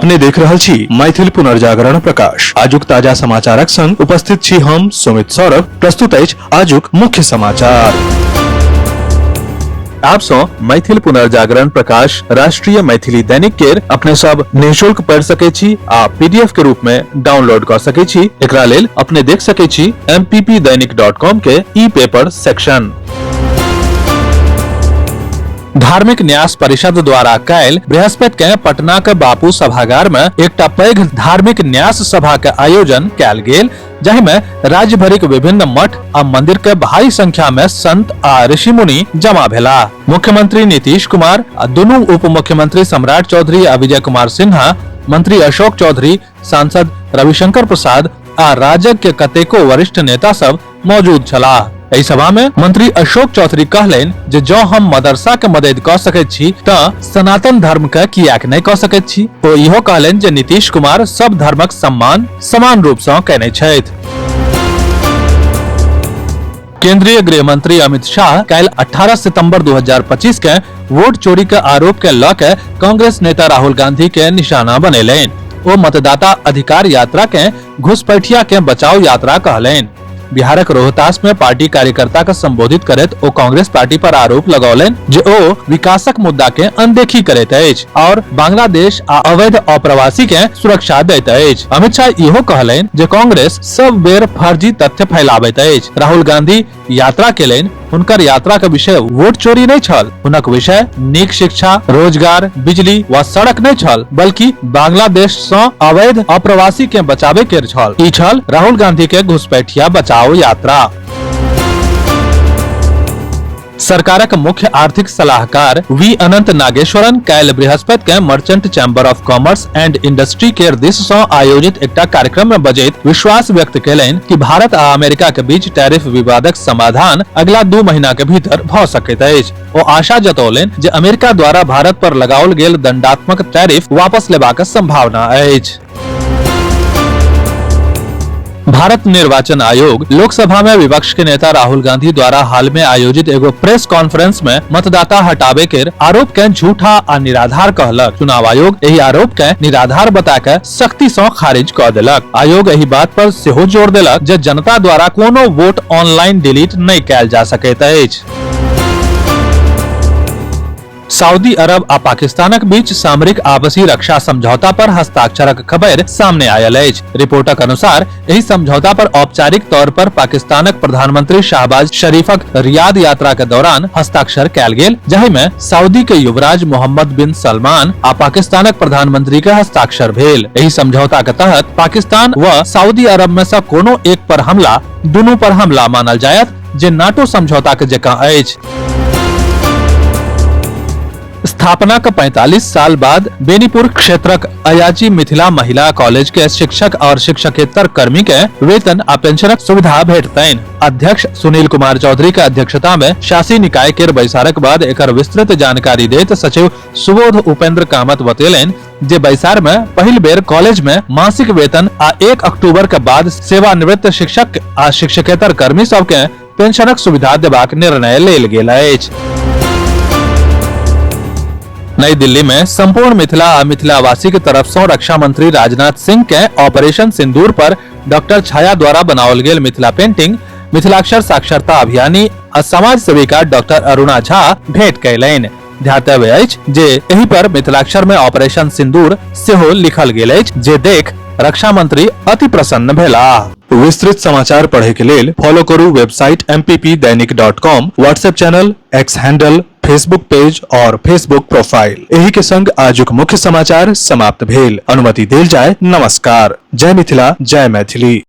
अपने देख रहल छी मैथिल पुनर्जागरण प्रकाश। आजुक ताजा समाचारक संग उपस्थित छी हम सुमित सौरभ। प्रस्तुत अछि आजुक मुख्य समाचार। आप सो मैथिल पुनर्जागरण प्रकाश राष्ट्रीय मैथिली दैनिक केर अपने सब निःशुल्क पढ़ सके छी आ पीडीएफ के रूप में डाउनलोड कर सके छी। एकरा लेल अपने देख सके छी mppdainik.com के ई पेपर सेक्शन। धार्मिक न्यास परिषद द्वारा काल्हि बृहस्पति के पटना के बापू सभागार में एकटा पैघ धार्मिक न्यास सभा के आयोजन कयल गेल, जाहि में राज्य भरिक विभिन्न मठ आ मंदिर के भारी संख्या में संत आ ऋषि मुनि जमा भेला। मुख्यमंत्री नीतीश कुमार आ दुनू उप मुख्यमंत्री सम्राट चौधरी आ विजय कुमार सिन्हा, मंत्री अशोक चौधरी, सांसद रविशंकर प्रसाद आ राजग के कतेको वरिष्ठ नेता सब मौजूद छलाह। एहि सभा में मंत्री अशोक चौधरी कहलनि जे जँ हम मदरसा के मदद कऽ सकैत छी तऽ सनातन धर्म के किएक नहि कऽ सकैत छी। ओ इहो कहलनि जे नीतीश कुमार सब धर्मक सम्मान समान रूप सँ कयने छथि। केंद्रीय गृह मंत्री अमित शाह काल्हि 18 सितंबर 2025 के वोट चोरी के आरोप के लऽ के कांग्रेस नेता राहुल गांधी के निशाना बनेलनि। ओ मतदाता अधिकार यात्रा के घुसपैठिया के बचाव यात्रा कहलनि। बिहारक रोहतास में पार्टी कार्यकर्ता के संबोधित करैत ओ कांग्रेस पार्टी पर आरोप लगौलनि जे ओ विकासक मुद्दा के अनदेखी करैत अछि और बांग्लादेश आ अवैध अप्रवासी के सुरक्षा दैत अछि। अमित शाह इहो कहलनि जे कांग्रेस सब बेर फर्जी तथ्य फैलाबैत अछि। राहुल गांधी यात्रा केलनि, हुनकर यात्रा के विषय वोट चोरी नहीं छल, हुनक विषय नीक शिक्षा, रोजगार, बिजली व सड़क नहीं छल, बल्कि बांग्लादेश सँ अवैध अप्रवासी के बचावे के छल। ई छल राहुल गांधी के घुसपैठिया बचाओ यात्रा। सरकारक मुख्य आर्थिक सलाहकार वी अनंत नागेश्वरन काल्हि बृहस्पति के merchant chamber of commerce and industry केर दिस सँ आयोजित एकटा कार्यक्रम में बजैत विश्वास व्यक्त केलनि कि भारत आ अमेरिका के बीच टैरिफ विवादक समाधान अगला 2 महीना के भीतर भऽ सकैत अछि। ओ आशा जतौलनि जे अमेरिका द्वारा भारत पर लगाओल गेल दंडात्मक टैरिफ वापस लेबाक संभावना अछि। भारत निर्वाचन आयोग लोकसभा में विपक्ष के नेता राहुल गांधी द्वारा हाल में आयोजित एगो प्रेस कॉन्फ्रेंस में मतदाता हटावे के आरोप के झूठा आ निराधार कहलक। चुनाव आयोग एही आरोप के निराधार बता के सख्ती सँ खारिज कऽ देलक। आयोग एही बात पर सेहो जोर देलक जे जनता द्वारा कोनो वोट ऑनलाइन डिलीट नहि कयल जा सकैत अछि। सऊदी अरब आ पाकिस्तानक बीच सामरिक आपसी रक्षा समझौता पर हस्ताक्षरक खबर सामने आयल अछि। रिपोर्टक अनुसार एहि समझौता पर औपचारिक तौर पर पाकिस्तानक प्रधानमंत्री शाहबाज शरीफक रियाद यात्रा के दौरान हस्ताक्षर कयल गेल, जाहि में सऊदी के युवराज मोहम्मद बिन सलमान आ पाकिस्तानक प्रधानमंत्री के हस्ताक्षर भेल। एहि समझौता के तहत पाकिस्तान व सऊदी अरब में सँ कोनो एक पर हमला दुनू पर हमला मानल जायत, जे नाटो समझौता के जकाँ अछि। स्थापना के 45 साल बाद बेनीपुर क्षेत्रक अयाची मिथिला महिला कॉलेज के शिक्षक और शिक्षकेतर कर्मी के वेतन आ पेंशनक सुविधा भेटतैन। अध्यक्ष सुनील कुमार चौधरी के अध्यक्षता में शासी निकाय के बैसारक बाद एकर विस्तृत जानकारी देत सचिव सुबोध उपेंद्र कामत बतेलनि जे बैसार में पहिल बेर कॉलेज में मासिक वेतन आ 1 अक्टूबर के बाद सेवानिवृत्त शिक्षक आ शिक्षकेतर कर्मी सब के पेंशनक सुविधा देबाक निर्णय लेल गेल अछि। नई दिल्ली में संपूर्ण मिथिला आ मिथिलावासी के तरफ से रक्षा मंत्री राजनाथ सिंह के ऑपरेशन सिंदूर पर डॉक्टर छाया द्वारा बनाओल गेल मिथिला पेंटिंग मिथिलाक्षर साक्षरता अभियानी आ समाज सेविका डॉक्टर अरुणा झा भेंट कयलनि। ध्यातव्य अछि जे एहि पर मिथिलाक्षर में ऑपरेशन सिंदूर सेहो लिखल गेल अछि, जे देख रक्षा मंत्री अति प्रसन्न भेलाह। विस्तृत समाचार पढ़े के लेल फॉलो करू website mppdainik.com, WhatsApp channel, x handle, Facebook page और फेसबुक प्रोफाइल। एही के संग आजुक मुख्य समाचार समाप्त भेल। अनुमति देल जाय। नमस्कार। जय मिथिला, जय मैथिली।